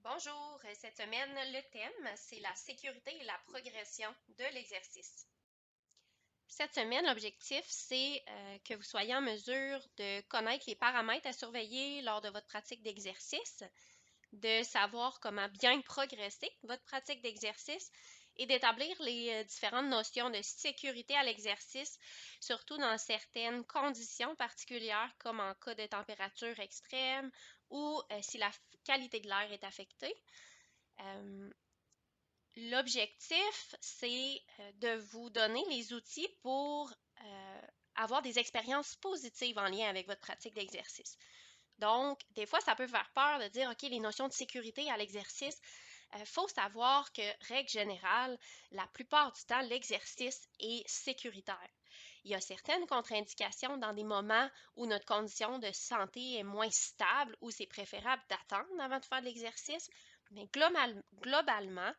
Bonjour, cette semaine, le thème, c'est la sécurité et la progression de l'exercice. Cette semaine, l'objectif, c'est que vous soyez en mesure de connaître les paramètres à surveiller lors de votre pratique d'exercice, de savoir comment bien progresser votre pratique d'exercice et d'établir les différentes notions de sécurité à l'exercice, surtout dans certaines conditions particulières, comme en cas de température extrême ou si la qualité de l'air est affectée. L'objectif, c'est de vous donner les outils pour avoir des expériences positives en lien avec votre pratique d'exercice. Donc, des fois, ça peut faire peur de dire, OK, les notions de sécurité à l'exercice, il faut savoir que, règle générale, la plupart du temps, l'exercice est sécuritaire. Il y a certaines contre-indications dans des moments où notre condition de santé est moins stable, où c'est préférable d'attendre avant de faire de l'exercice, mais globalement,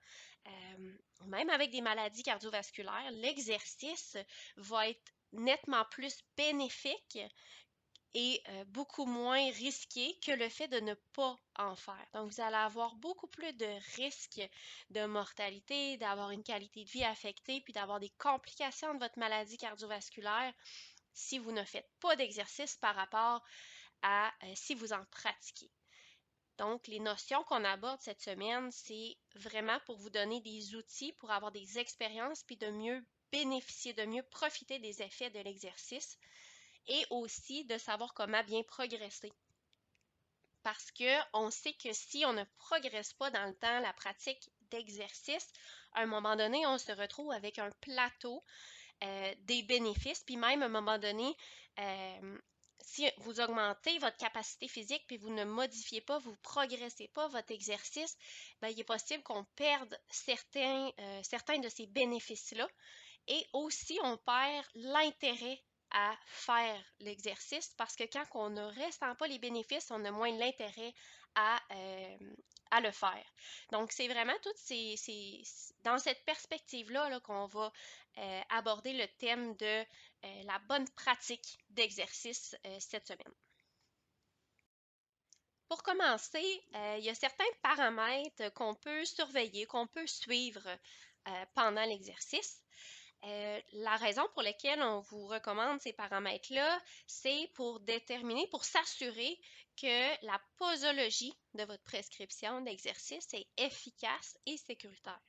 même avec des maladies cardiovasculaires, l'exercice va être nettement plus bénéfique et beaucoup moins risqué que le fait de ne pas en faire. Donc, vous allez avoir beaucoup plus de risques de mortalité, d'avoir une qualité de vie affectée, puis d'avoir des complications de votre maladie cardiovasculaire si vous ne faites pas d'exercice par rapport à si vous en pratiquez. Donc, les notions qu'on aborde cette semaine, c'est vraiment pour vous donner des outils pour avoir des expériences puis de mieux bénéficier, de mieux profiter des effets de l'exercice et aussi de savoir comment bien progresser. Parce qu'on sait que si on ne progresse pas dans le temps la pratique d'exercice, à un moment donné, on se retrouve avec un plateau des bénéfices, puis même à un moment donné, si vous augmentez votre capacité physique puis vous ne modifiez pas, vous ne progressez pas votre exercice, bien, il est possible qu'on perde certains de ces bénéfices-là. Et aussi, on perd l'intérêt à faire l'exercice parce que quand on ne ressent pas les bénéfices, on a moins l'intérêt à le faire. Donc, c'est vraiment dans cette perspective-là là, qu'on va aborder le thème de la bonne pratique d'exercice cette semaine. Pour commencer, il y a certains paramètres qu'on peut surveiller, qu'on peut suivre pendant l'exercice. La raison pour laquelle on vous recommande ces paramètres-là, c'est pour déterminer, pour s'assurer que la posologie de votre prescription d'exercice est efficace et sécuritaire.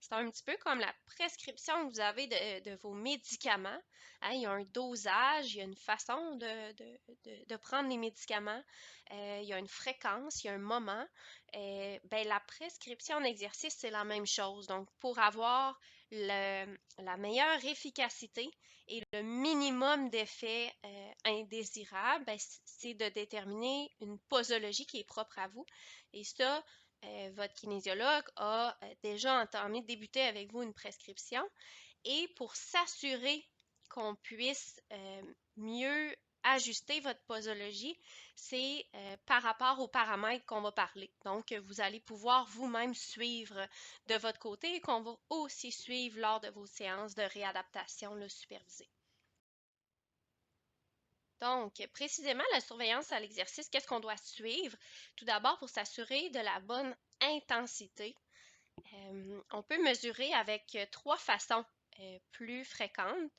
C'est un petit peu comme la prescription que vous avez de vos médicaments. Hein, il y a un dosage, il y a une façon de prendre les médicaments, il y a une fréquence, il y a un moment. Ben, la prescription d'exercice, c'est la même chose. Donc, pour avoir la meilleure efficacité et le minimum d'effets indésirables, ben, c'est de déterminer une posologie qui est propre à vous. Et ça, votre kinésiologue a déjà débuté avec vous une prescription. Et pour s'assurer qu'on puisse mieux ajuster votre posologie, c'est par rapport aux paramètres qu'on va parler. Donc, vous allez pouvoir vous-même suivre de votre côté et qu'on va aussi suivre lors de vos séances de réadaptation supervisée. Donc, précisément, la surveillance à l'exercice, qu'est-ce qu'on doit suivre? Tout d'abord, pour s'assurer de la bonne intensité, on peut mesurer avec trois façons plus fréquentes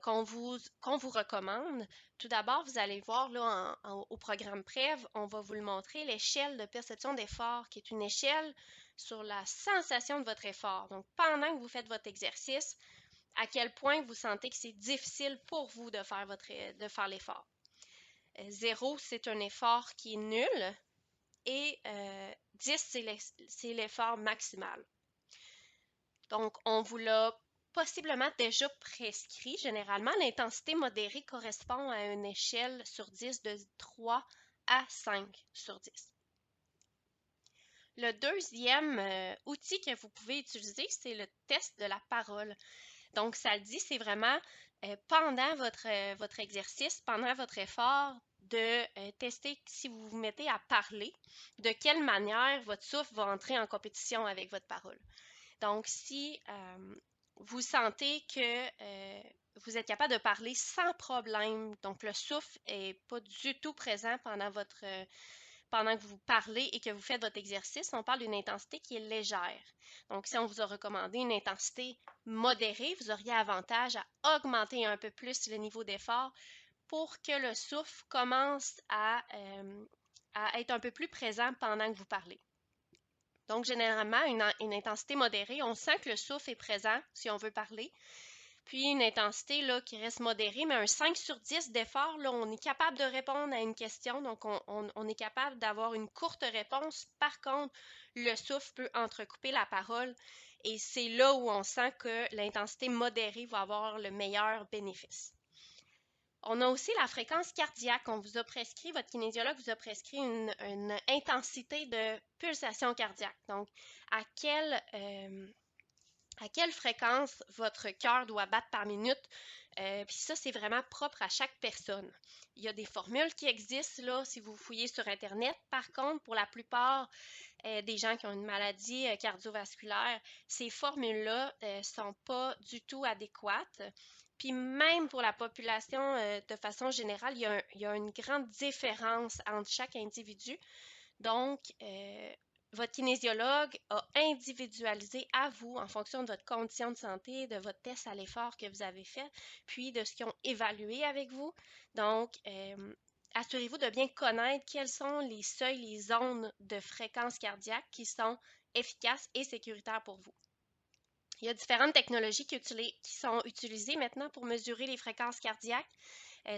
qu'on vous recommande. Tout d'abord, vous allez voir là au programme PREV, on va vous le montrer, l'échelle de perception d'effort, qui est une échelle sur la sensation de votre effort. Donc, pendant que vous faites votre exercice, à quel point vous sentez que c'est difficile pour vous de faire l'effort. 0, c'est un effort qui est nul et 10, c'est l'effort maximal. Donc, on vous l'a possiblement déjà prescrit. Généralement, l'intensité modérée correspond à une échelle sur 10 de 3 à 5 sur 10. Le deuxième outil que vous pouvez utiliser, c'est le test de la parole. Donc, ça le dit, c'est vraiment pendant votre exercice, pendant votre effort, de tester si vous vous mettez à parler, de quelle manière votre souffle va entrer en compétition avec votre parole. Donc, si vous sentez que vous êtes capable de parler sans problème, donc le souffle n'est pas du tout présent pendant que vous parlez et que vous faites votre exercice, on parle d'une intensité qui est légère. Donc, si on vous a recommandé une intensité modérée, vous auriez avantage à augmenter un peu plus le niveau d'effort pour que le souffle commence à être un peu plus présent pendant que vous parlez. Donc, généralement, une intensité modérée, on sent que le souffle est présent si on veut parler. Puis une intensité là, qui reste modérée, mais un 5 sur 10 d'effort, là, on est capable de répondre à une question, donc on est capable d'avoir une courte réponse. Par contre, le souffle peut entrecouper la parole et c'est là où on sent que l'intensité modérée va avoir le meilleur bénéfice. On a aussi la fréquence cardiaque. On vous a prescrit, votre kinésiologue vous a prescrit une intensité de pulsation cardiaque. Donc, à quelle fréquence votre cœur doit battre par minute. Puis ça, c'est vraiment propre à chaque personne. Il y a des formules qui existent là, si vous fouillez sur Internet. Par contre, pour la plupart des gens qui ont une maladie cardiovasculaire, ces formules-là ne sont pas du tout adéquates. Puis même pour la population, de façon générale, il y a une grande différence entre chaque individu. Donc, votre kinésiologue a individualisé à vous, en fonction de votre condition de santé, de votre test à l'effort que vous avez fait, puis de ce qu'ils ont évalué avec vous. Donc, assurez-vous de bien connaître quels sont les seuils, les zones de fréquence cardiaque qui sont efficaces et sécuritaires pour vous. Il y a différentes technologies qui sont utilisées maintenant pour mesurer les fréquences cardiaques.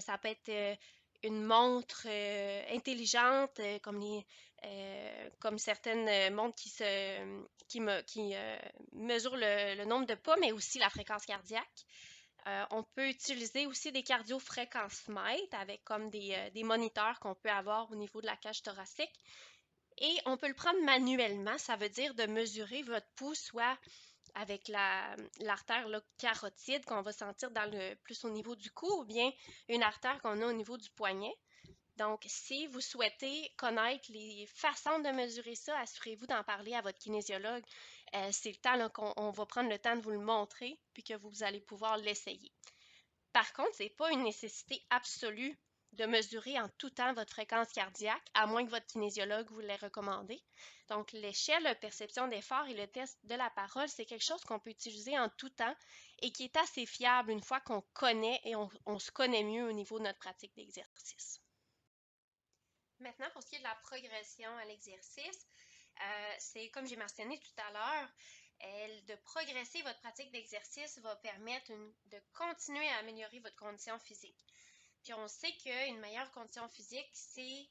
Ça peut être une montre intelligente, comme certaines montres qui mesurent le nombre de pas, mais aussi la fréquence cardiaque. On peut utiliser aussi des cardiofréquencemètres avec comme des moniteurs qu'on peut avoir au niveau de la cage thoracique. Et on peut le prendre manuellement, ça veut dire de mesurer votre pouls, soit avec l'artère carotide qu'on va sentir plus au niveau du cou, ou bien une artère qu'on a au niveau du poignet. Donc, si vous souhaitez connaître les façons de mesurer ça, assurez-vous d'en parler à votre kinésiologue. C'est le temps qu'on va prendre le temps de vous le montrer, puis que vous allez pouvoir l'essayer. Par contre, ce n'est pas une nécessité absolue de mesurer en tout temps votre fréquence cardiaque, à moins que votre kinésiologue vous l'ait recommandé. Donc, l'échelle de perception d'effort et le test de la parole, c'est quelque chose qu'on peut utiliser en tout temps et qui est assez fiable une fois qu'on connaît et on se connaît mieux au niveau de notre pratique d'exercice. Maintenant, pour ce qui est de la progression à l'exercice, c'est comme j'ai mentionné tout à l'heure, de progresser votre pratique d'exercice va permettre de continuer à améliorer votre condition physique. Puis on sait qu'une meilleure condition physique, c'est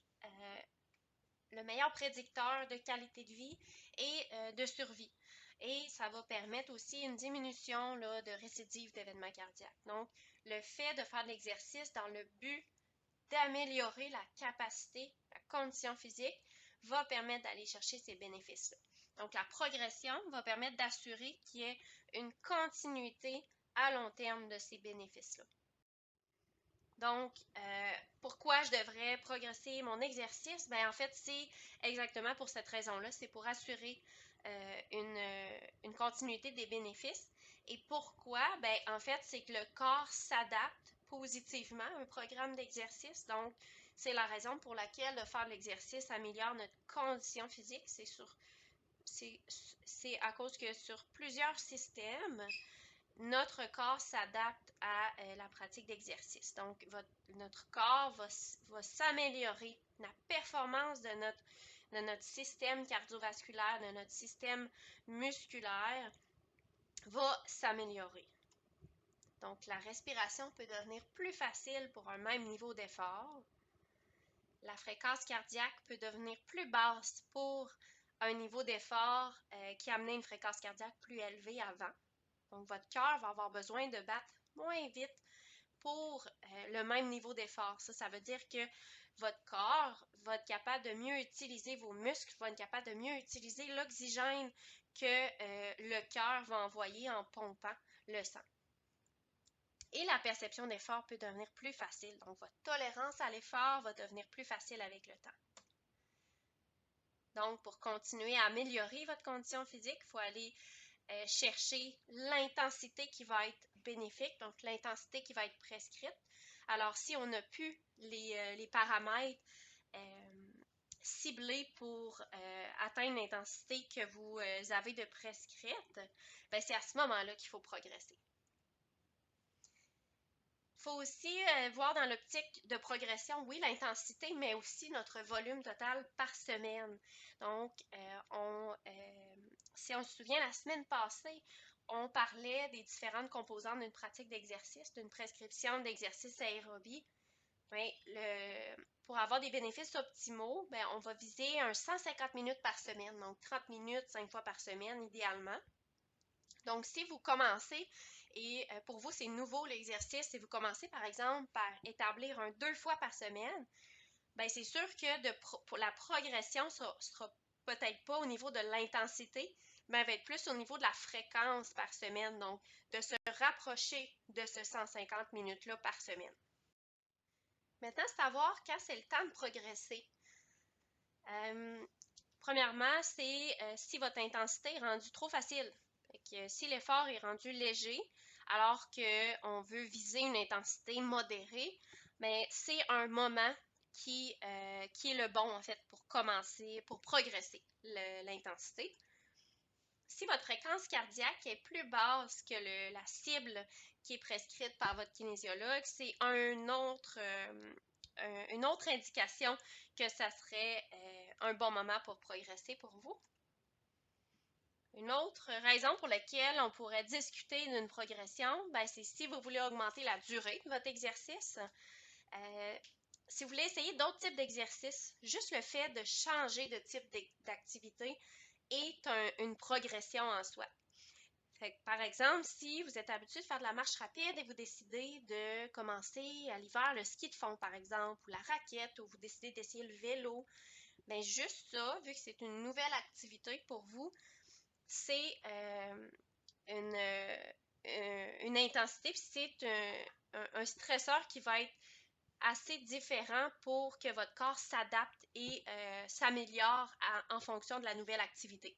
le meilleur prédicteur de qualité de vie et de survie. Et ça va permettre aussi une diminution là, de récidive d'événements cardiaques. Donc, le fait de faire de l'exercice dans le but d'améliorer la capacité, la condition physique, va permettre d'aller chercher ces bénéfices-là. Donc, la progression va permettre d'assurer qu'il y ait une continuité à long terme de ces bénéfices-là. Donc, pourquoi je devrais progresser mon exercice? Bien, en fait, c'est exactement pour cette raison-là. C'est pour assurer une continuité des bénéfices. Et pourquoi? Bien, en fait, c'est que le corps s'adapte positivement à un programme d'exercice. Donc, c'est la raison pour laquelle de faire de l'exercice améliore notre condition physique. C'est à cause que sur plusieurs systèmes, notre corps s'adapte à la pratique d'exercice. Donc, notre corps va s'améliorer. La performance de notre système cardiovasculaire, de notre système musculaire va s'améliorer. Donc, la respiration peut devenir plus facile pour un même niveau d'effort. La fréquence cardiaque peut devenir plus basse pour un niveau d'effort qui amenait une fréquence cardiaque plus élevée avant. Donc, votre cœur va avoir besoin de battre moins vite pour le même niveau d'effort. Ça veut dire que votre corps va être capable de mieux utiliser vos muscles, va être capable de mieux utiliser l'oxygène que le cœur va envoyer en pompant le sang. Et la perception d'effort peut devenir plus facile. Donc, votre tolérance à l'effort va devenir plus facile avec le temps. Donc, pour continuer à améliorer votre condition physique, il faut aller chercher l'intensité qui va être bénéfique, donc l'intensité qui va être prescrite. Alors, si on n'a plus les paramètres ciblé pour atteindre l'intensité que vous avez de prescrite, ben, c'est à ce moment-là qu'il faut progresser. Il faut aussi voir dans l'optique de progression, oui, l'intensité, mais aussi notre volume total par semaine. Donc, si on se souvient, la semaine passée, on parlait des différentes composantes d'une pratique d'exercice, d'une prescription d'exercice aérobie. Bien, pour avoir des bénéfices optimaux, bien, on va viser un 150 minutes par semaine, donc 30 minutes 5 fois par semaine idéalement. Donc, si vous commencez et pour vous c'est nouveau l'exercice, et vous commencez par exemple par établir un 2 fois par semaine, bien c'est sûr que pour la progression sera peut-être pas au niveau de l'intensité, mais elle va être plus au niveau de la fréquence par semaine, donc de se rapprocher de ce 150 minutes-là par semaine. Maintenant, savoir quand c'est le temps de progresser. Premièrement, c'est si votre intensité est rendue trop facile. Si l'effort est rendu léger, alors qu'on veut viser une intensité modérée, bien, c'est un moment qui est le bon, en fait, pour commencer, pour progresser l'intensité. Si votre fréquence cardiaque est plus basse que la cible qui est prescrite par votre kinésiologue, c'est une autre indication que ça serait un bon moment pour progresser pour vous. Une autre raison pour laquelle on pourrait discuter d'une progression, ben, c'est si vous voulez augmenter la durée de votre exercice. Si vous voulez essayer d'autres types d'exercices, juste le fait de changer de type d'activité est une progression en soi. Fait que, par exemple, si vous êtes habitué de faire de la marche rapide et vous décidez de commencer à l'hiver le ski de fond, par exemple, ou la raquette, ou vous décidez d'essayer le vélo, bien juste ça, vu que c'est une nouvelle activité pour vous, c'est une intensité, puis c'est un stresseur qui va être assez différent pour que votre corps s'adapte et s'améliore en fonction de la nouvelle activité.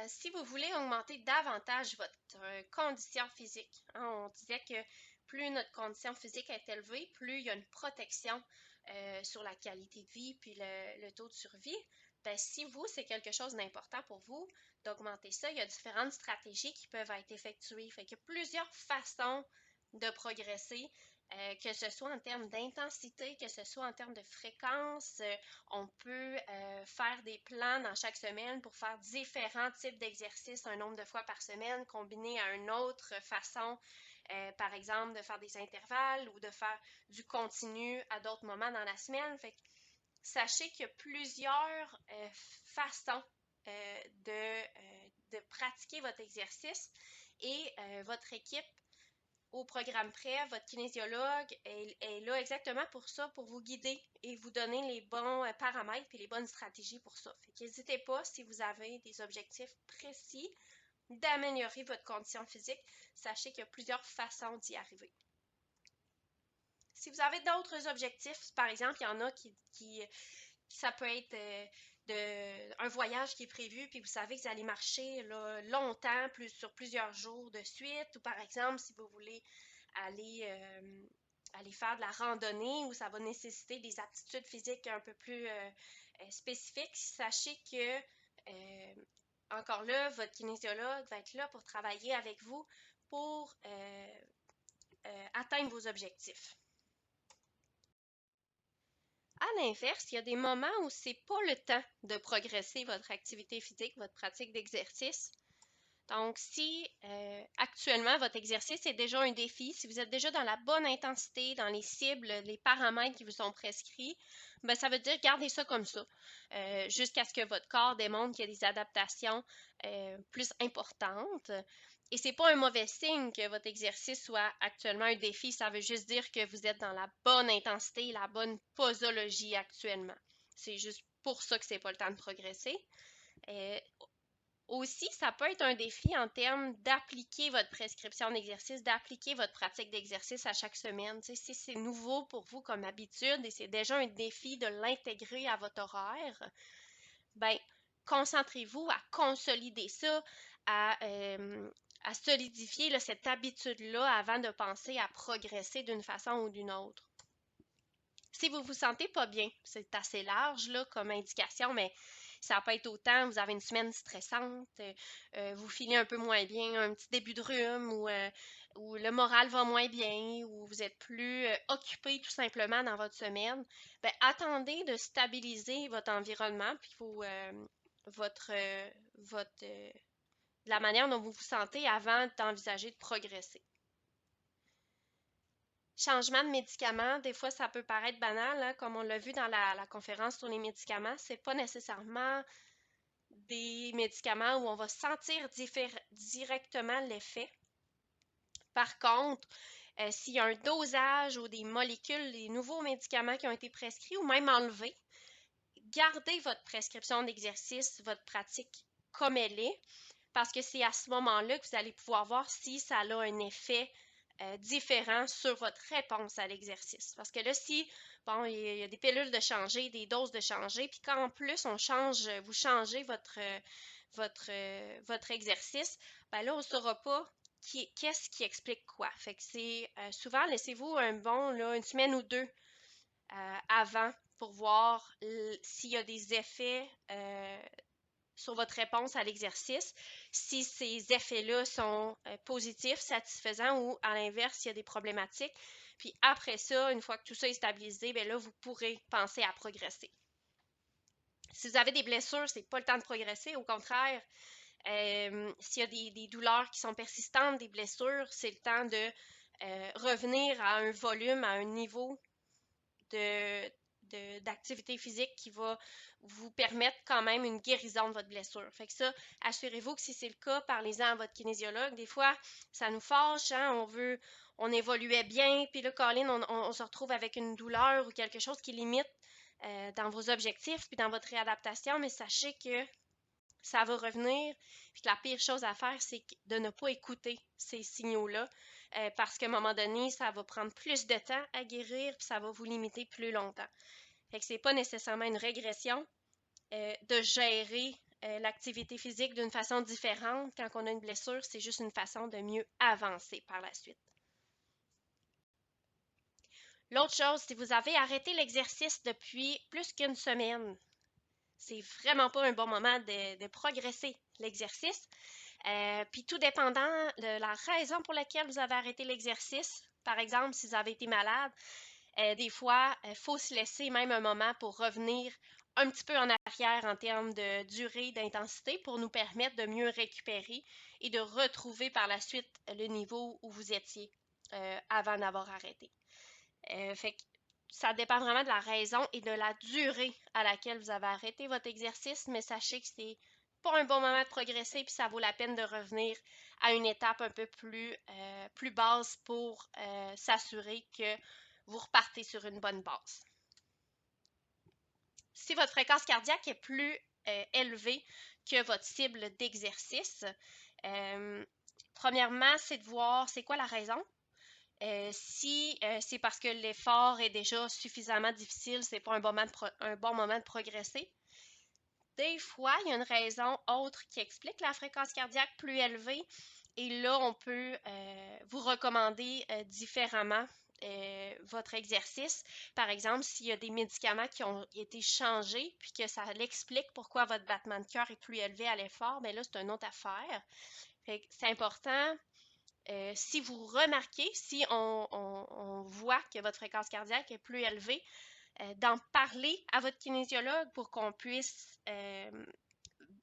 Si vous voulez augmenter davantage votre condition physique, hein, on disait que plus notre condition physique est élevée, plus il y a une protection sur la qualité de vie puis le taux de survie. Ben, si vous, c'est quelque chose d'important pour vous d'augmenter ça, il y a différentes stratégies qui peuvent être effectuées. Fait qu'il y a plusieurs façons de progresser. Que ce soit en termes d'intensité, que ce soit en termes de fréquence, on peut faire des plans dans chaque semaine pour faire différents types d'exercices un nombre de fois par semaine, combiné à une autre façon, par exemple, de faire des intervalles ou de faire du continu à d'autres moments dans la semaine. Fait que, sachez qu'il y a plusieurs façons de pratiquer votre exercice et votre équipe au programme prêt, votre kinésiologue est là exactement pour ça, pour vous guider et vous donner les bons paramètres et les bonnes stratégies pour ça. Fait qu'hésitez pas, si vous avez des objectifs précis d'améliorer votre condition physique, sachez qu'il y a plusieurs façons d'y arriver. Si vous avez d'autres objectifs, par exemple, il y en a qui ça peut être un voyage qui est prévu, puis vous savez que vous allez marcher là, longtemps, sur plusieurs jours de suite, ou par exemple, si vous voulez aller faire de la randonnée, où ça va nécessiter des aptitudes physiques un peu plus spécifiques, sachez que, encore là, votre kinésiologue va être là pour travailler avec vous pour atteindre vos objectifs. À l'inverse, il y a des moments où c'est pas le temps de progresser votre activité physique, votre pratique d'exercice. Donc, si actuellement votre exercice est déjà un défi, si vous êtes déjà dans la bonne intensité, dans les cibles, les paramètres qui vous sont prescrits, ben, ça veut dire gardez ça comme ça, jusqu'à ce que votre corps démontre qu'il y a des adaptations plus importantes. Et c'est pas un mauvais signe que votre exercice soit actuellement un défi, ça veut juste dire que vous êtes dans la bonne intensité, la bonne posologie actuellement. C'est juste pour ça que c'est pas le temps de progresser. Aussi, ça peut être un défi en termes d'appliquer votre prescription d'exercice, d'appliquer votre pratique d'exercice à chaque semaine. Tu sais, si c'est nouveau pour vous comme habitude et c'est déjà un défi de l'intégrer à votre horaire, ben concentrez-vous à consolider ça, à solidifier là, cette habitude-là avant de penser à progresser d'une façon ou d'une autre. Si vous vous sentez pas bien, c'est assez large là, comme indication, mais ça peut être autant, vous avez une semaine stressante, vous filez un peu moins bien, un petit début de rhume ou le moral va moins bien ou vous êtes plus occupé tout simplement dans votre semaine, ben, attendez de stabiliser votre environnement puis votre, la manière dont vous vous sentez avant d'envisager de progresser. Changement de médicaments, des fois ça peut paraître banal, hein, comme on l'a vu dans la conférence sur les médicaments, c'est pas nécessairement des médicaments où on va sentir directement l'effet. Par contre, s'il y a un dosage ou des molécules, des nouveaux médicaments qui ont été prescrits ou même enlevés, gardez votre prescription d'exercice, votre pratique comme elle est, parce que c'est à ce moment-là que vous allez pouvoir voir si ça a un effet différent sur votre réponse à l'exercice. Parce que là, si, bon, il y a des pilules de changer, des doses de changer, puis qu'en plus, vous changez votre exercice, ben là, on ne saura pas qu'est-ce qui explique quoi. Fait que c'est souvent, laissez-vous une semaine ou deux avant pour voir s'il y a des effets sur votre réponse à l'exercice, si ces effets-là sont positifs, satisfaisants ou à l'inverse, il y a des problématiques. Puis après ça, une fois que tout ça est stabilisé, bien là, vous pourrez penser à progresser. Si vous avez des blessures, c'est pas le temps de progresser. Au contraire, s'il y a des douleurs qui sont persistantes, des blessures, c'est le temps de revenir à un volume, à un niveau d'activité physique qui va vous permettre quand même une guérison de votre blessure. Fait que ça, assurez-vous que si c'est le cas, parlez-en à votre kinésiologue. Des fois, ça nous fâche, hein, on évoluait bien, puis là, Colin, on se retrouve avec une douleur ou quelque chose qui limite dans vos objectifs, puis dans votre réadaptation, mais sachez que ça va revenir, puis que la pire chose à faire, c'est de ne pas écouter ces signaux-là, parce qu'à un moment donné, ça va prendre plus de temps à guérir, puis ça va vous limiter plus longtemps. Fait que c'est pas nécessairement une régression de gérer l'activité physique d'une façon différente quand on a une blessure, c'est juste une façon de mieux avancer par la suite. L'autre chose, si vous avez arrêté l'exercice depuis plus qu'une semaine, c'est vraiment pas un bon moment de progresser l'exercice. Puis tout dépendant de la raison pour laquelle vous avez arrêté l'exercice, par exemple, si vous avez été malade, des fois, il faut se laisser même un moment pour revenir un petit peu en arrière en termes de durée, d'intensité pour nous permettre de mieux récupérer et de retrouver par la suite le niveau où vous étiez avant d'avoir arrêté. Fait que ça dépend vraiment de la raison et de la durée à laquelle vous avez arrêté votre exercice, mais sachez que c'est pas un bon moment de progresser, puis ça vaut la peine de revenir à une étape un peu plus basse pour s'assurer que vous repartez sur une bonne base. Si votre fréquence cardiaque est plus élevée que votre cible d'exercice, premièrement, c'est de voir c'est quoi la raison. Si c'est parce que l'effort est déjà suffisamment difficile, c'est pas un bon moment de progresser. Des fois, il y a une raison autre qui explique la fréquence cardiaque plus élevée. Et là, on peut vous recommander différemment votre exercice. Par exemple, s'il y a des médicaments qui ont été changés, puis que ça l'explique pourquoi votre battement de cœur est plus élevé à l'effort, bien là, c'est une autre affaire. C'est important. Si vous remarquez, si on voit que votre fréquence cardiaque est plus élevée, d'en parler à votre kinésiologue pour qu'on puisse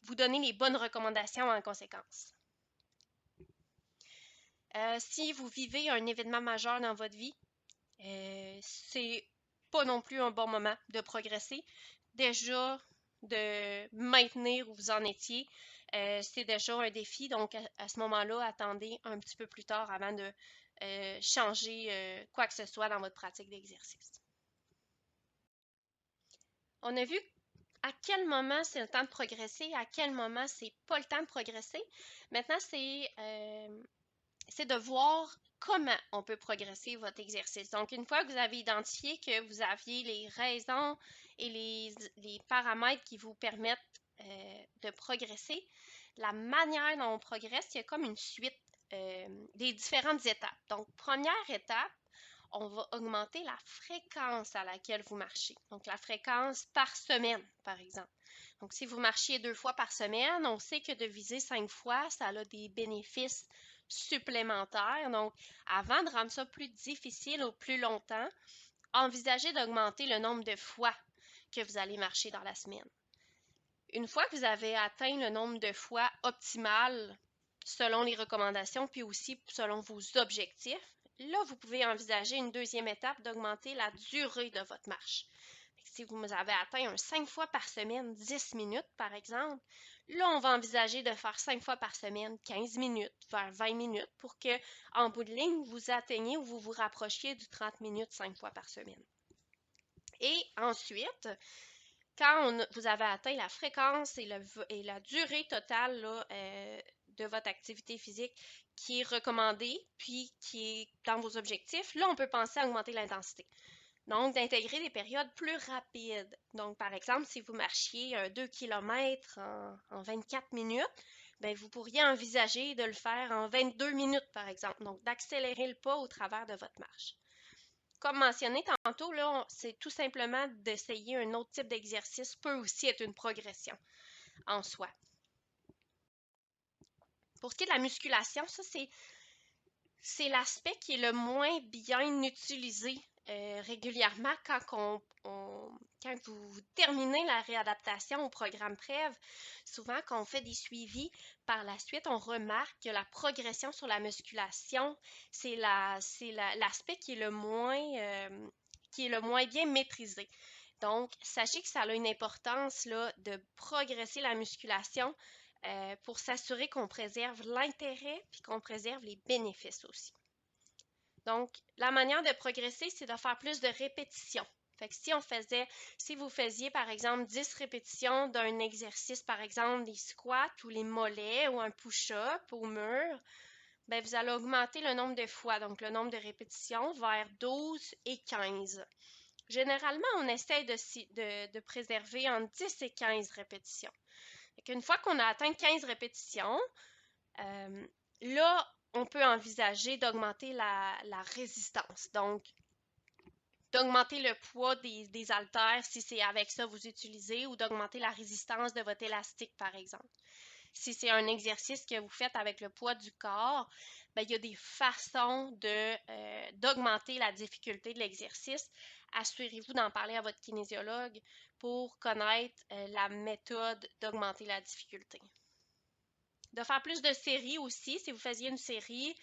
vous donner les bonnes recommandations en conséquence. Si vous vivez un événement majeur dans votre vie, c'est pas non plus un bon moment de progresser. Déjà, de maintenir où vous en étiez, c'est déjà un défi. Donc, à ce moment-là, attendez un petit peu plus tard avant de changer quoi que ce soit dans votre pratique d'exercice. On a vu à quel moment c'est le temps de progresser, à quel moment c'est pas le temps de progresser. Maintenant, c'est de voir comment on peut progresser votre exercice. Donc, une fois que vous avez identifié que vous aviez les raisons et les paramètres qui vous permettent de progresser, la manière dont on progresse, il y a comme une suite des différentes étapes. Donc, première étape, on va augmenter la fréquence à laquelle vous marchez. Donc, la fréquence par semaine, par exemple. Donc, si vous marchiez 2 fois par semaine, on sait que de viser 5 fois, ça a des bénéfices supplémentaires. Donc, avant de rendre ça plus difficile ou plus longtemps, envisagez d'augmenter le nombre de fois que vous allez marcher dans la semaine. Une fois que vous avez atteint le nombre de fois optimal selon les recommandations, puis aussi selon vos objectifs, là, vous pouvez envisager une deuxième étape d'augmenter la durée de votre marche. Si vous avez atteint un 5 fois par semaine, 10 minutes par exemple, là, on va envisager de faire 5 fois par semaine, 15 minutes, vers 20 minutes, pour que, en bout de ligne, vous atteigniez ou vous vous rapprochiez du 30 minutes 5 fois par semaine. Et ensuite, quand vous avez atteint la fréquence et la durée totale là, de votre activité physique qui est recommandée, puis qui est dans vos objectifs, là, on peut penser à augmenter l'intensité. Donc, d'intégrer des périodes plus rapides. Donc, par exemple, si vous marchiez 2 km en 24 minutes, bien, vous pourriez envisager de le faire en 22 minutes, par exemple. Donc, d'accélérer le pas au travers de votre marche. Comme mentionné tantôt, là, c'est tout simplement d'essayer un autre type d'exercice peut aussi être une progression en soi. Pour ce qui est de la musculation, ça, c'est l'aspect qui est le moins bien utilisé régulièrement quand vous terminez la réadaptation au programme PREV. Souvent, quand on fait des suivis, par la suite, on remarque que la progression sur la musculation, c'est l'aspect qui est le moins bien maîtrisé. Donc, sachez que ça a une importance là, de progresser la musculation pour s'assurer qu'on préserve l'intérêt puis qu'on préserve les bénéfices aussi. Donc, la manière de progresser, c'est de faire plus de répétitions. Fait que si vous faisiez par exemple 10 répétitions d'un exercice, par exemple des squats ou les mollets ou un push-up au mur, bien, vous allez augmenter le nombre de fois, donc le nombre de répétitions vers 12 et 15. Généralement, on essaie de préserver entre 10 et 15 répétitions. Une fois qu'on a atteint 15 répétitions, là, on peut envisager d'augmenter la résistance. Donc, d'augmenter le poids des haltères si c'est avec ça que vous utilisez ou d'augmenter la résistance de votre élastique, par exemple. Si c'est un exercice que vous faites avec le poids du corps, bien, il y a des façons d'augmenter la difficulté de l'exercice. Assurez-vous d'en parler à votre kinésiologue pour connaître la méthode d'augmenter la difficulté. De faire plus de séries aussi. Si vous faisiez une série,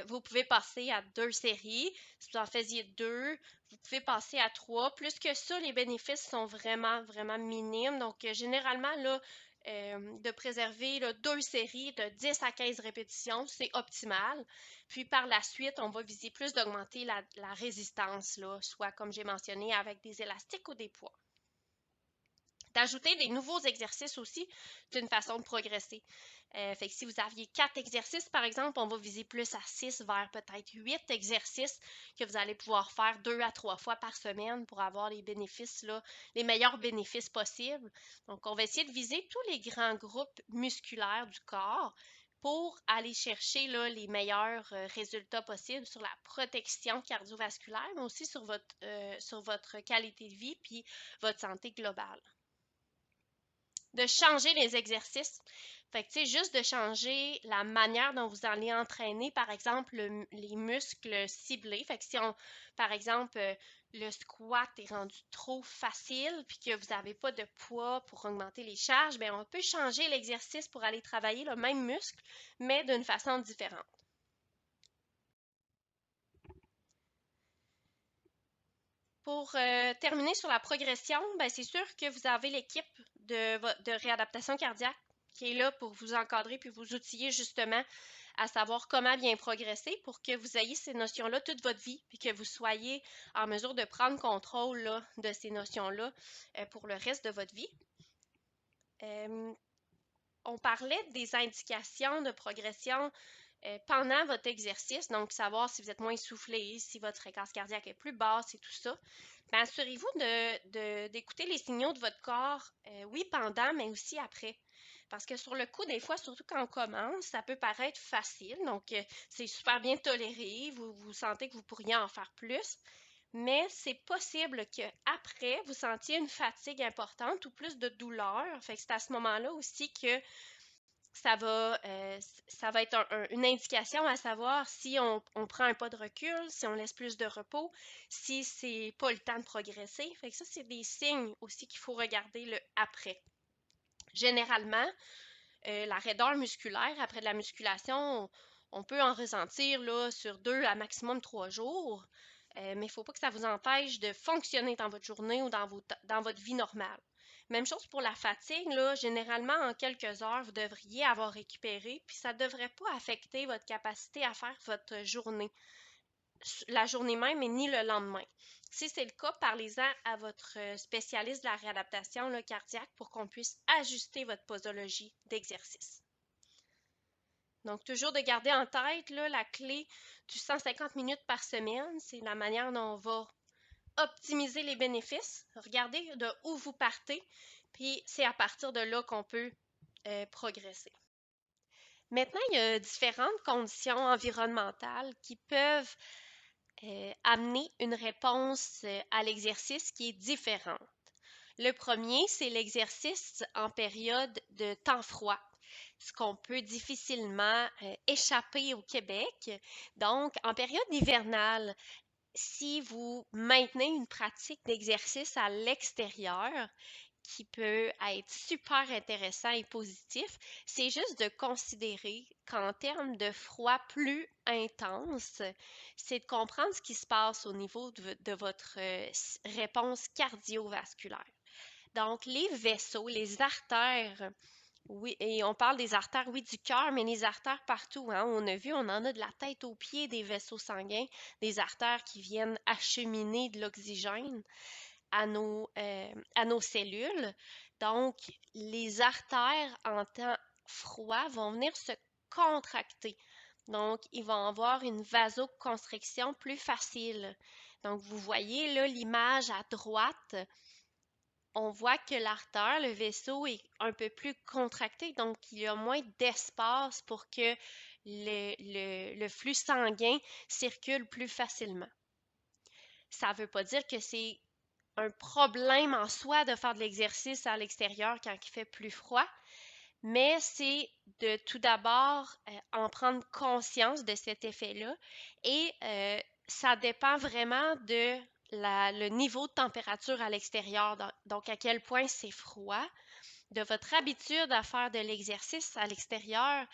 vous pouvez passer à 2 séries. Si vous en faisiez 2, vous pouvez passer à 3. Plus que ça, les bénéfices sont vraiment, vraiment minimes. Donc, généralement, là, de préserver 2 séries de 10 à 15 répétitions, c'est optimal. Puis, par la suite, on va viser plus d'augmenter la résistance, là, soit, comme j'ai mentionné, avec des élastiques ou des poids. D'ajouter des nouveaux exercices aussi, c'est une façon de progresser. Fait que si vous aviez 4 exercices, par exemple, on va viser plus à 6 vers peut-être 8 exercices que vous allez pouvoir faire 2 à 3 fois par semaine pour avoir les bénéfices, là, les meilleurs bénéfices possibles. Donc, on va essayer de viser tous les grands groupes musculaires du corps pour aller chercher là, les meilleurs résultats possibles sur la protection cardiovasculaire, mais aussi sur votre qualité de vie puis votre santé globale. De changer les exercices. Fait que, tu sais, juste de changer la manière dont vous allez entraîner, par exemple, les muscles ciblés. Fait que si par exemple, le squat est rendu trop facile puis que vous n'avez pas de poids pour augmenter les charges, bien, on peut changer l'exercice pour aller travailler le même muscle, mais d'une façon différente. Pour terminer sur la progression, ben, c'est sûr que vous avez l'équipe de réadaptation cardiaque qui est là pour vous encadrer puis vous outiller justement à savoir comment bien progresser pour que vous ayez ces notions-là toute votre vie puis que vous soyez en mesure de prendre contrôle là, de ces notions-là pour le reste de votre vie. On parlait des indications de progression pendant votre exercice, donc savoir si vous êtes moins essoufflé, si votre fréquence cardiaque est plus basse et tout ça, bien, assurez-vous d'écouter les signaux de votre corps, oui, pendant, mais aussi après. Parce que sur le coup, des fois, surtout quand on commence, ça peut paraître facile, donc c'est super bien toléré, vous sentez que vous pourriez en faire plus, mais c'est possible qu'après, vous sentiez une fatigue importante ou plus de douleur. Fait que c'est à ce moment-là aussi que ça va être une indication à savoir si on prend un pas de recul, si on laisse plus de repos, si c'est pas le temps de progresser. Fait que ça, c'est des signes aussi qu'il faut regarder le après. Généralement, la raideur musculaire après de la musculation, on peut en ressentir là, sur 2 à maximum 3 jours, mais il ne faut pas que ça vous empêche de fonctionner dans votre journée ou dans votre vie normale. Même chose pour la fatigue, là, généralement en quelques heures, vous devriez avoir récupéré, puis ça ne devrait pas affecter votre capacité à faire votre journée, la journée même et ni le lendemain. Si c'est le cas, parlez-en à votre spécialiste de la réadaptation là, cardiaque pour qu'on puisse ajuster votre posologie d'exercice. Donc, toujours de garder en tête là, la clé du 150 minutes par semaine, c'est la manière dont on va optimiser les bénéfices. Regardez de où vous partez, puis c'est à partir de là qu'on peut progresser. Maintenant, il y a différentes conditions environnementales qui peuvent amener une réponse à l'exercice qui est différente. Le premier, c'est l'exercice en période de temps froid, ce qu'on peut difficilement échapper au Québec. Donc, en période hivernale, si vous maintenez une pratique d'exercice à l'extérieur, qui peut être super intéressant et positif, c'est juste de considérer qu'en termes de froid plus intense, c'est de comprendre ce qui se passe au niveau de votre réponse cardiovasculaire. Donc, les vaisseaux, les artères, oui, et on parle des artères, oui, du cœur, mais les artères partout, hein. On a vu, on en a de la tête aux pieds des vaisseaux sanguins, des artères qui viennent acheminer de l'oxygène à nos cellules. Donc, les artères en temps froid vont venir se contracter. Donc, ils vont avoir une vasoconstriction plus facile. Donc, vous voyez là l'image à droite, on voit que l'artère, le vaisseau, est un peu plus contracté, donc il y a moins d'espace pour que le flux sanguin circule plus facilement. Ça ne veut pas dire que c'est un problème en soi de faire de l'exercice à l'extérieur quand il fait plus froid, mais c'est de tout d'abord en prendre conscience de cet effet-là et ça dépend vraiment de le niveau de température à l'extérieur, donc à quel point c'est froid, de votre habitude à faire de l'exercice à l'extérieur.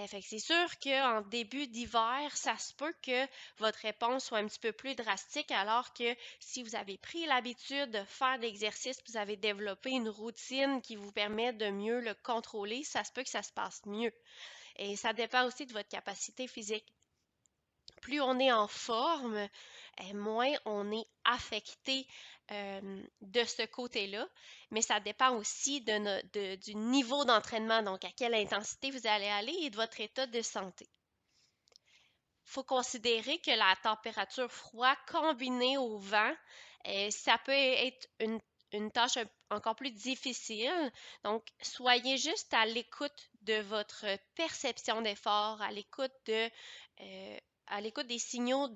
Fait que c'est sûr qu'en début d'hiver, ça se peut que votre réponse soit un petit peu plus drastique, alors que si vous avez pris l'habitude de faire de l'exercice, vous avez développé une routine qui vous permet de mieux le contrôler, ça se peut que ça se passe mieux. Et ça dépend aussi de votre capacité physique. Plus on est en forme, moins on est affecté de ce côté-là, mais ça dépend aussi du niveau d'entraînement, donc à quelle intensité vous allez aller et de votre état de santé. Il faut considérer que la température froide combinée au vent, ça peut être une tâche encore plus difficile. Donc, soyez juste à l'écoute de votre perception d'effort, à l'écoute des signaux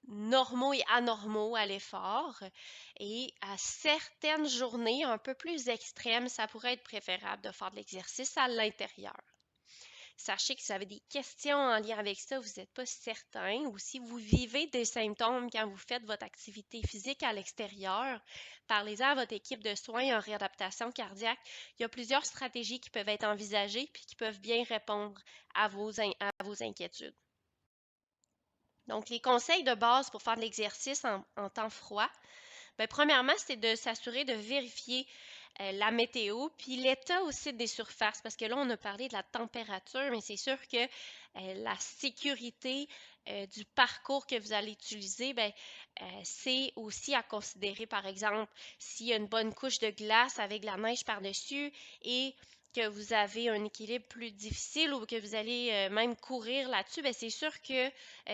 normaux et anormaux à l'effort. Et à certaines journées un peu plus extrêmes, ça pourrait être préférable de faire de l'exercice à l'intérieur. Sachez que si vous avez des questions en lien avec ça, vous n'êtes pas certain, ou si vous vivez des symptômes quand vous faites votre activité physique à l'extérieur, parlez-en à votre équipe de soins en réadaptation cardiaque. Il y a plusieurs stratégies qui peuvent être envisagées puis qui peuvent bien répondre à vos inquiétudes. Donc, les conseils de base pour faire de l'exercice en temps froid, bien, premièrement, c'est de s'assurer de vérifier la météo, puis l'état aussi des surfaces, parce que là, on a parlé de la température, mais c'est sûr que la sécurité du parcours que vous allez utiliser, bien, c'est aussi à considérer, par exemple, s'il y a une bonne couche de glace avec de la neige par-dessus et que vous avez un équilibre plus difficile ou que vous allez même courir là-dessus, bien, c'est sûr que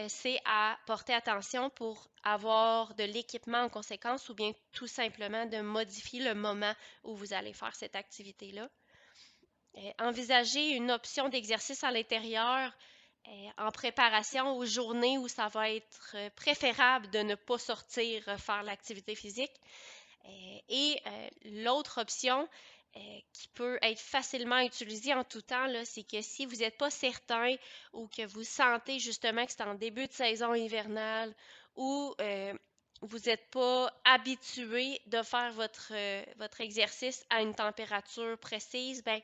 c'est à porter attention pour avoir de l'équipement en conséquence ou bien tout simplement de modifier le moment où vous allez faire cette activité-là. Envisager une option d'exercice à l'intérieur en préparation aux journées où ça va être préférable de ne pas sortir faire l'activité physique. Et l'autre option qui peut être facilement utilisée en tout temps, c'est que si vous n'êtes pas certain ou que vous sentez justement que c'est en début de saison hivernale ou vous n'êtes pas habitué de faire votre exercice à une température précise, ben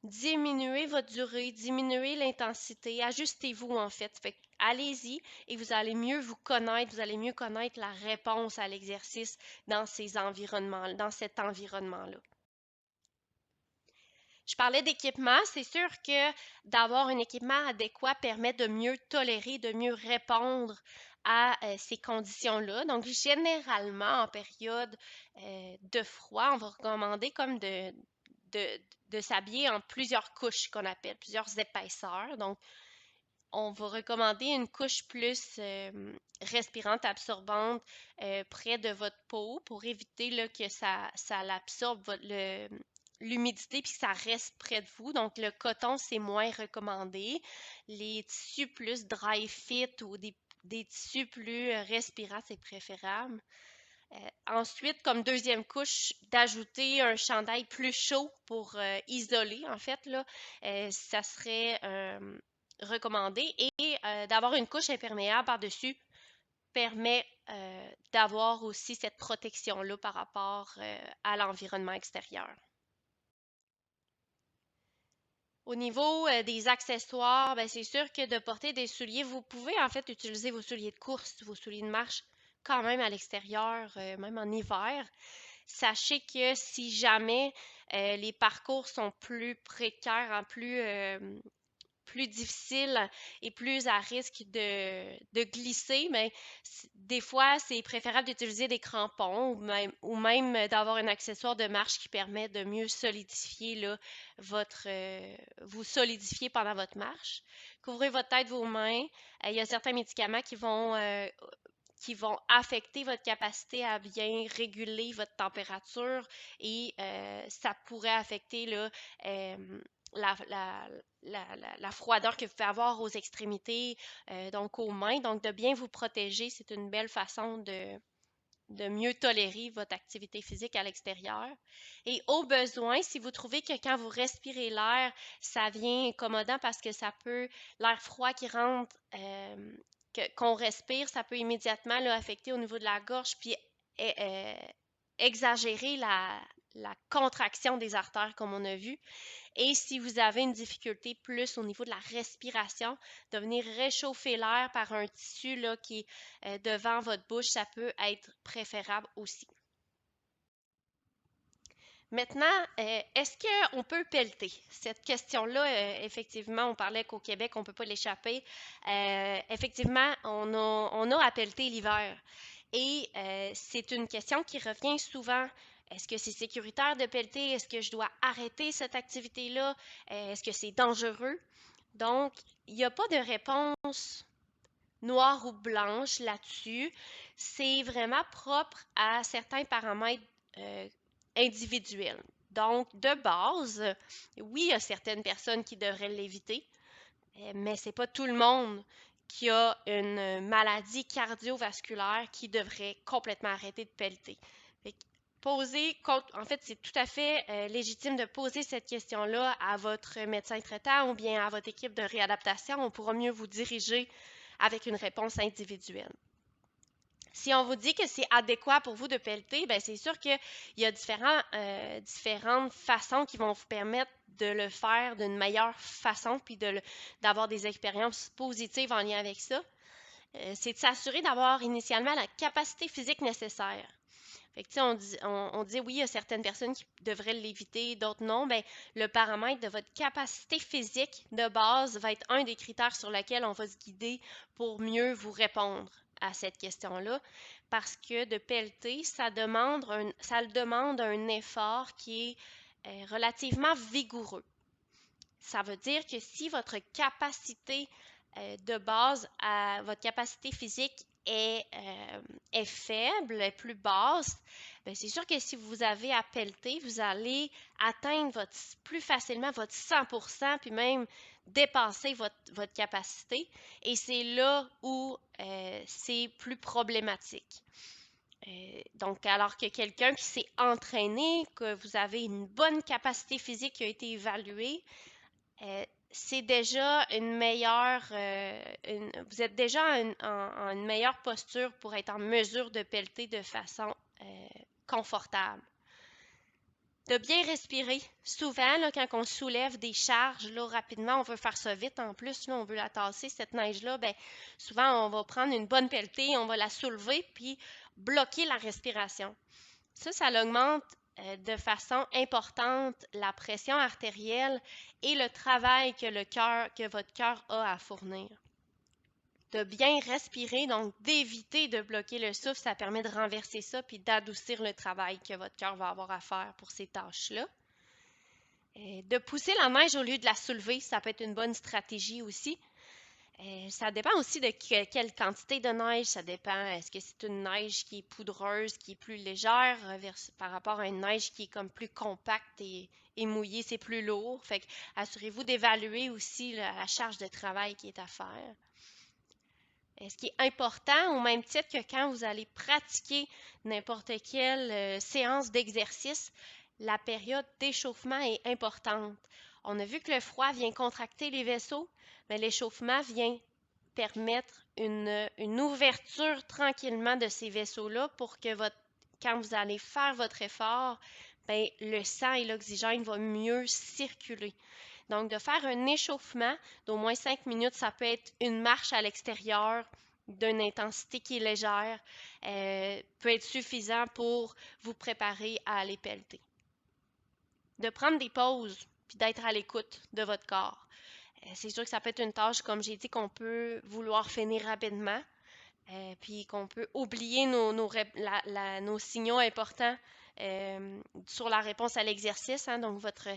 diminuez votre durée, diminuez l'intensité, ajustez-vous en fait. Allez-y et vous allez mieux vous connaître, vous allez mieux connaître la réponse à l'exercice dans ces environnements, dans cet environnement-là. Je parlais d'équipement, c'est sûr que d'avoir un équipement adéquat permet de mieux tolérer, de mieux répondre à ces conditions-là. Donc, généralement, en période de froid, on va recommander comme de s'habiller en plusieurs couches qu'on appelle, plusieurs épaisseurs. Donc, on va recommander une couche plus respirante, absorbante près de votre peau pour éviter là, que ça l'absorbe l'humidité puis que ça reste près de vous. Donc, le coton, c'est moins recommandé. Les tissus plus dry fit ou des tissus plus respirants, c'est préférable. Ensuite, comme deuxième couche, d'ajouter un chandail plus chaud pour isoler, en fait, là, ça serait recommandé. Et d'avoir une couche imperméable par-dessus permet d'avoir aussi cette protection-là par rapport à l'environnement extérieur. Au niveau des accessoires, ben, c'est sûr que de porter des souliers, vous pouvez en fait utiliser vos souliers de course, vos souliers de marche quand même à l'extérieur, même en hiver. Sachez que si jamais les parcours sont plus précaires, plus difficiles et plus à risque de glisser, mais des fois, c'est préférable d'utiliser des crampons ou même d'avoir un accessoire de marche qui permet de mieux solidifier là, vous solidifier pendant votre marche. Couvrez votre tête, vos mains. Il y a certains médicaments qui vont affecter votre capacité à bien réguler votre température et ça pourrait affecter là, la froideur que vous pouvez avoir aux extrémités, donc aux mains. Donc, de bien vous protéger, c'est une belle façon de mieux tolérer votre activité physique à l'extérieur. Et au besoin, si vous trouvez que quand vous respirez l'air, ça vient incommodant parce que ça peut, l'air froid qui rentre, qu'on respire, ça peut immédiatement là, affecter au niveau de la gorge, puis exagérer la contraction des artères, comme on a vu. Et si vous avez une difficulté plus au niveau de la respiration, de venir réchauffer l'air par un tissu là, qui est devant votre bouche, ça peut être préférable aussi. Maintenant, est-ce qu'on peut pelleter? Cette question-là, effectivement, on parlait qu'au Québec, on ne peut pas l'échapper. Effectivement, on a à pelleter l'hiver. Et c'est une question qui revient souvent. Est-ce que c'est sécuritaire de pelleter? Est-ce que je dois arrêter cette activité-là? Est-ce que c'est dangereux? Donc, il n'y a pas de réponse noire ou blanche là-dessus. C'est vraiment propre à certains paramètres individuels. Donc, de base, oui, il y a certaines personnes qui devraient l'éviter, mais ce n'est pas tout le monde qui a une maladie cardiovasculaire qui devrait complètement arrêter de pelleter. En fait, c'est tout à fait légitime de poser cette question-là à votre médecin traitant ou bien à votre équipe de réadaptation. On pourra mieux vous diriger avec une réponse individuelle. Si on vous dit que c'est adéquat pour vous de pelleter, bien, c'est sûr qu'il y a différentes façons qui vont vous permettre de le faire d'une meilleure façon puis d'avoir des expériences positives en lien avec ça. C'est de s'assurer d'avoir initialement la capacité physique nécessaire. Fait que, on dit oui, il y a certaines personnes qui devraient l'éviter, d'autres non. Bien, le paramètre de votre capacité physique de base va être un des critères sur lesquels on va se guider pour mieux vous répondre à cette question-là. Parce que de pelleter, ça demande un effort qui est relativement vigoureux. Ça veut dire que si votre capacité de base, votre capacité physique est faible, est plus basse, bien, c'est sûr que si vous avez à pelleter, vous allez atteindre plus facilement votre 100%, puis même dépasser votre capacité. Et c'est là où c'est plus problématique. Donc, alors que quelqu'un qui s'est entraîné, que vous avez une bonne capacité physique qui a été évaluée, c'est déjà une meilleure, vous êtes déjà en une meilleure posture pour être en mesure de pelleter de façon confortable. De bien respirer. Souvent, là, quand on soulève des charges là, rapidement, on veut faire ça vite en plus, là, on veut la tasser, cette neige-là, ben, souvent on va prendre une bonne pelletée, on va la soulever, puis bloquer la respiration. Ça augmente de façon importante la pression artérielle et le travail que votre cœur a à fournir. De bien respirer, donc d'éviter de bloquer le souffle, ça permet de renverser ça puis d'adoucir le travail que votre cœur va avoir à faire pour ces tâches-là. De pousser la neige au lieu de la soulever, ça peut être une bonne stratégie aussi. Ça dépend aussi de quelle quantité de neige, ça dépend. Est-ce que c'est une neige qui est poudreuse, qui est plus légère par rapport à une neige qui est comme plus compacte et mouillée, c'est plus lourd. Fait que assurez-vous d'évaluer aussi la charge de travail qui est à faire. Ce qui est important, au même titre que quand vous allez pratiquer n'importe quelle séance d'exercice, la période d'échauffement est importante. On a vu que le froid vient contracter les vaisseaux, mais l'échauffement vient permettre une ouverture tranquillement de ces vaisseaux-là pour que quand vous allez faire votre effort, bien, le sang et l'oxygène vont mieux circuler. Donc, de faire un échauffement d'au moins 5 minutes, ça peut être une marche à l'extérieur d'une intensité qui est légère, peut être suffisant pour vous préparer à aller pelleter. De prendre des pauses, puis d'être à l'écoute de votre corps. C'est sûr que ça peut être une tâche, comme j'ai dit, qu'on peut vouloir finir rapidement, puis qu'on peut oublier nos signaux importants sur la réponse à l'exercice, hein, donc votre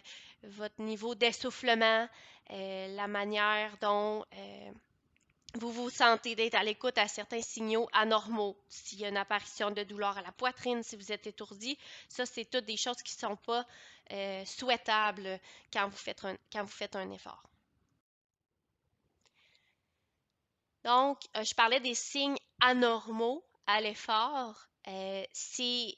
niveau d'essoufflement, la manière dont vous vous sentez d'être à l'écoute à certains signaux anormaux. S'il y a une apparition de douleur à la poitrine, si vous êtes étourdi, ça, c'est toutes des choses qui ne sont pas souhaitables quand vous faites un effort. Donc, je parlais des signes anormaux à l'effort. C'est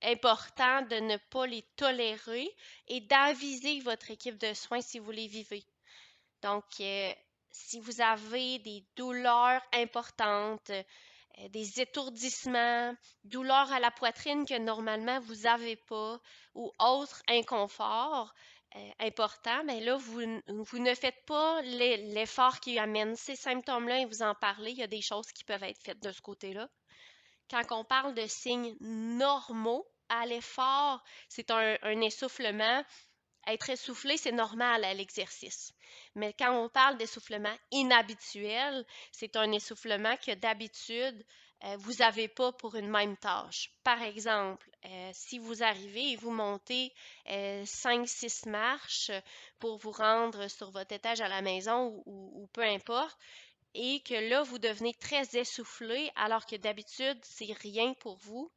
important de ne pas les tolérer et d'aviser votre équipe de soins si vous les vivez. Donc, si vous avez des douleurs importantes, des étourdissements, douleurs à la poitrine que normalement vous n'avez pas ou autres inconforts importants, mais là, vous ne faites pas l'effort qui amène ces symptômes-là et vous en parlez. Il y a des choses qui peuvent être faites de ce côté-là. Quand on parle de signes normaux à l'effort, c'est un essoufflement. Être essoufflé, c'est normal à l'exercice. Mais quand on parle d'essoufflement inhabituel, c'est un essoufflement que d'habitude, vous n'avez pas pour une même tâche. Par exemple, si vous arrivez et vous montez 5-6 marches pour vous rendre sur votre étage à la maison ou peu importe, et que là, vous devenez très essoufflé alors que d'habitude, c'est rien pour vous,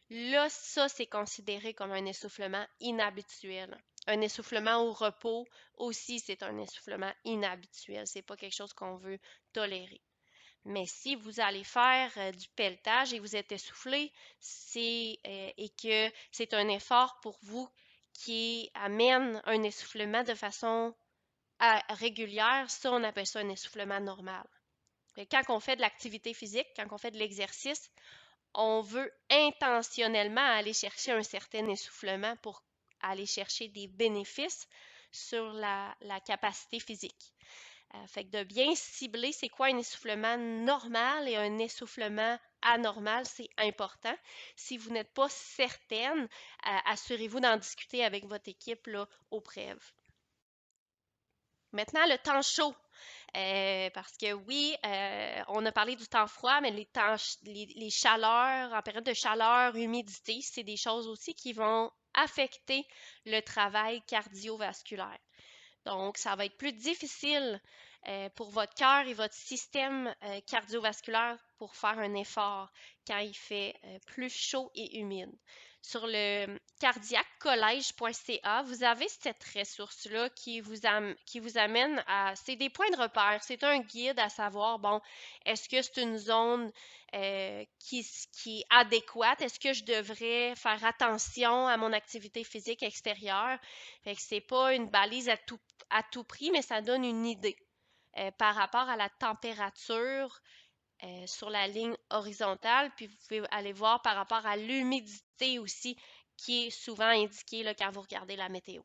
là, ça, c'est considéré comme un essoufflement inhabituel. Un essoufflement au repos aussi, c'est un essoufflement inhabituel. C'est pas quelque chose qu'on veut tolérer. Mais si vous allez faire du pelletage et vous êtes essoufflé, et que c'est un effort pour vous qui amène un essoufflement de façon régulière, ça, on appelle ça un essoufflement normal. Quand on fait de l'activité physique, quand on fait de l'exercice, on veut intentionnellement aller chercher un certain essoufflement pour aller chercher des bénéfices sur la capacité physique. Fait que de bien cibler c'est quoi un essoufflement normal et un essoufflement anormal, c'est important. Si vous n'êtes pas certaine, assurez-vous d'en discuter avec votre équipe là, au prév. Maintenant, le temps chaud. Parce que oui, on a parlé du temps froid, mais les chaleurs, en période de chaleur, humidité, c'est des choses aussi qui vont affecter le travail cardiovasculaire. Donc, ça va être plus difficile pour votre cœur et votre système cardiovasculaire pour faire un effort quand il fait plus chaud et humide. Sur le cardiaquecollège.ca, vous avez cette ressource-là qui vous amène à... C'est des points de repère, c'est un guide à savoir, bon, est-ce que c'est une zone qui est adéquate? Est-ce que je devrais faire attention à mon activité physique extérieure? Fait que c'est pas une balise à tout prix, mais ça donne une idée par rapport à la température sur la ligne horizontale. Puis vous pouvez aller voir par rapport à l'humidité aussi, qui est souvent indiquée là, quand vous regardez la météo.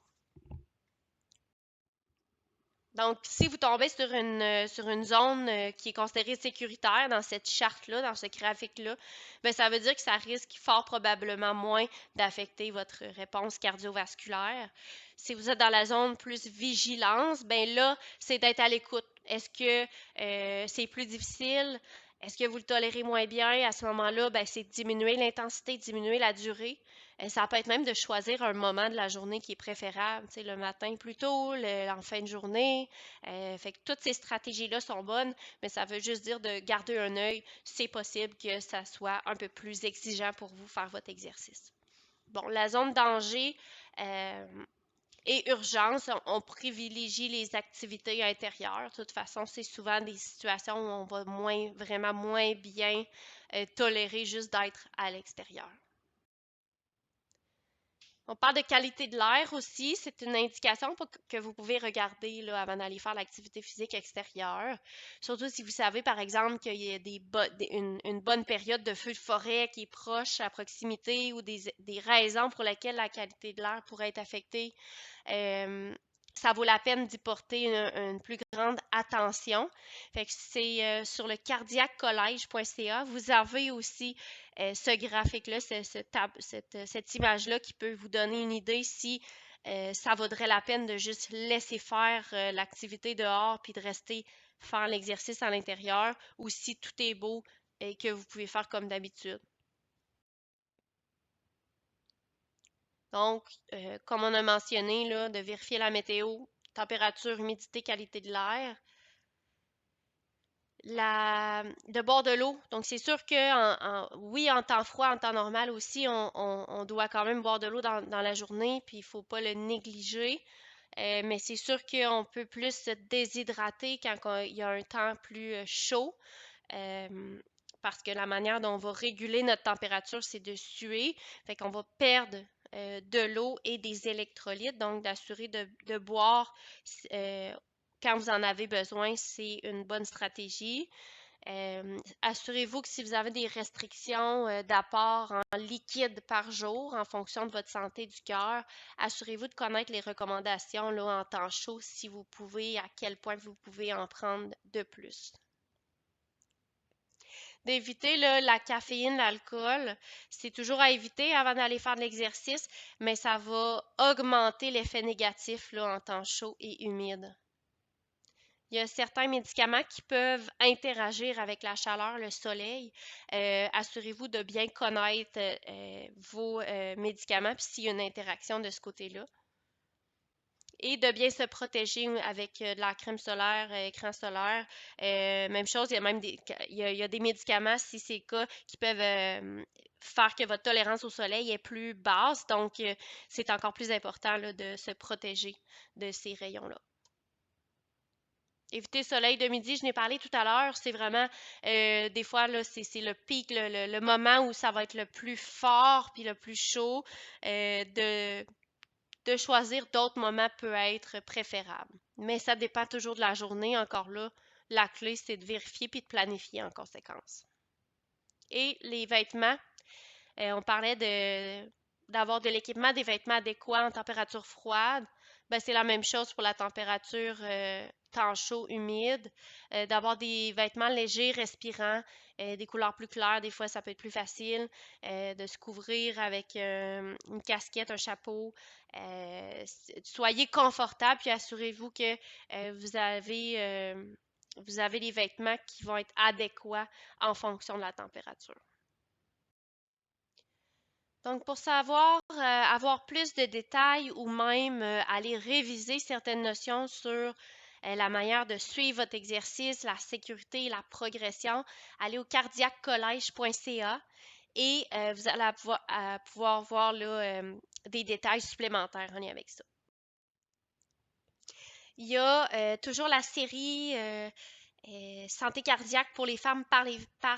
Donc, si vous tombez sur une zone qui est considérée sécuritaire dans cette charte-là, dans ce graphique-là, bien, ça veut dire que ça risque fort probablement moins d'affecter votre réponse cardiovasculaire. Si vous êtes dans la zone plus vigilance, bien là, c'est d'être à l'écoute. Est-ce que c'est plus difficile? Est-ce que vous le tolérez moins bien? À ce moment-là, bien, c'est de diminuer l'intensité, diminuer la durée. Ça peut être même de choisir un moment de la journée qui est préférable, tu sais, le matin plus tôt, en fin de journée. Fait que toutes ces stratégies-là sont bonnes, mais ça veut juste dire de garder un œil. C'est possible que ça soit un peu plus exigeant pour vous faire votre exercice. Bon, la zone danger et urgence, on privilégie les activités intérieures. De toute façon, c'est souvent des situations où on va vraiment moins bien tolérer juste d'être à l'extérieur. On parle de qualité de l'air aussi. C'est une indication que vous pouvez regarder là, avant d'aller faire l'activité physique extérieure. Surtout si vous savez, par exemple, qu'il y a une bonne période de feu de forêt qui est proche à proximité ou des raisons pour lesquelles la qualité de l'air pourrait être affectée. Ça vaut la peine d'y porter une plus grande attention. Fait que c'est sur le cardiaquecollège.ca. Vous avez aussi ce graphique-là, cette image-là qui peut vous donner une idée si ça vaudrait la peine de juste laisser faire l'activité dehors puis de rester faire l'exercice à l'intérieur ou si tout est beau et que vous pouvez faire comme d'habitude. Donc, comme on a mentionné, là, de vérifier la météo, température, humidité, qualité de l'air. De boire de l'eau. Donc, c'est sûr que, oui, en temps froid, en temps normal aussi, on doit quand même boire de l'eau dans la journée, puis il ne faut pas le négliger. Mais c'est sûr qu'on peut plus se déshydrater quand il y a un temps plus chaud. Parce que la manière dont on va réguler notre température, c'est de suer. Fait qu'on va perdre de l'eau et des électrolytes. Donc, d'assurer de boire quand vous en avez besoin, c'est une bonne stratégie. Assurez-vous que si vous avez des restrictions d'apport en liquide par jour en fonction de votre santé du cœur, assurez-vous de connaître les recommandations là, en temps chaud si vous pouvez, à quel point vous pouvez en prendre de plus. D'éviter la caféine, l'alcool, c'est toujours à éviter avant d'aller faire de l'exercice, mais ça va augmenter l'effet négatif là, en temps chaud et humide. Il y a certains médicaments qui peuvent interagir avec la chaleur, le soleil. Assurez-vous de bien connaître vos médicaments, puis s'il y a une interaction de ce côté-là. Et de bien se protéger avec de la crème solaire, écran solaire. Même chose, il y a même il y a des médicaments, si c'est le cas, qui peuvent faire que votre tolérance au soleil est plus basse. Donc, c'est encore plus important là, de se protéger de ces rayons-là. Éviter le soleil de midi, je n'ai parlé tout à l'heure, c'est vraiment, des fois, là, c'est le pic, le moment où ça va être le plus fort puis le plus chaud. De choisir d'autres moments peut être préférable. Mais ça dépend toujours de la journée. Encore là, la clé, c'est de vérifier puis de planifier en conséquence. Et les vêtements, on parlait d'avoir de l'équipement, des vêtements adéquats en température froide. Ben, c'est la même chose pour la température temps chaud, humide. D'avoir des vêtements légers, respirants, des couleurs plus claires, des fois ça peut être plus facile. De se couvrir avec une casquette, un chapeau. Soyez confortable, puis assurez-vous que vous avez les vêtements qui vont être adéquats en fonction de la température. Donc, pour savoir avoir plus de détails ou même aller réviser certaines notions sur la manière de suivre votre exercice, la sécurité, la progression, allez au cardiaccollege.ca et vous allez pouvoir voir là, des détails supplémentaires en lien avec ça. Il y a toujours la série santé cardiaque pour les femmes par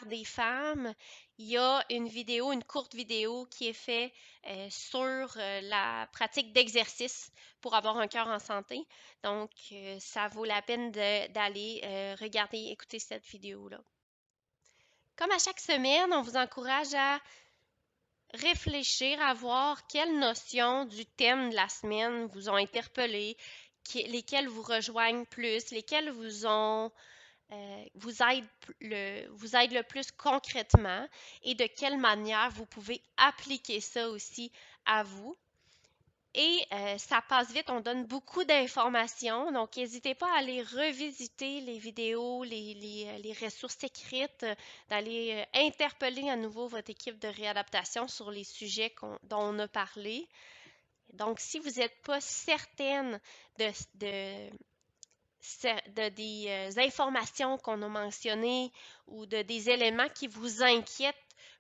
des femmes. Il y a une vidéo, une courte vidéo qui est faite sur la pratique d'exercice pour avoir un cœur en santé. Donc, ça vaut la peine d'aller regarder, écouter cette vidéo-là. Comme à chaque semaine, on vous encourage à réfléchir à voir quelles notions du thème de la semaine vous ont interpellé, lesquelles vous rejoignent plus, lesquelles vous aident le plus concrètement et de quelle manière vous pouvez appliquer ça aussi à vous. Et ça passe vite, on donne beaucoup d'informations, donc n'hésitez pas à aller revisiter les vidéos, les ressources écrites, d'aller interpeller à nouveau votre équipe de réadaptation sur les sujets dont on a parlé. Donc, si vous n'êtes pas certaine des informations qu'on a mentionnées ou des éléments qui vous inquiètent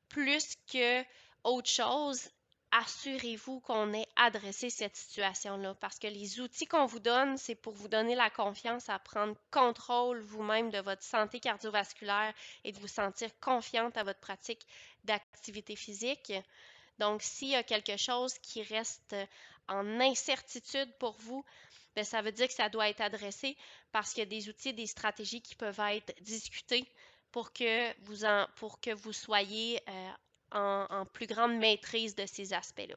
plus que autre chose, assurez-vous qu'on ait adressé cette situation-là parce que les outils qu'on vous donne, c'est pour vous donner la confiance à prendre contrôle vous-même de votre santé cardiovasculaire et de vous sentir confiante à votre pratique d'activité physique. Donc, s'il y a quelque chose qui reste en incertitude pour vous, bien, ça veut dire que ça doit être adressé parce qu'il y a des outils, des stratégies qui peuvent être discutés pour que vous soyez en plus grande maîtrise de ces aspects-là.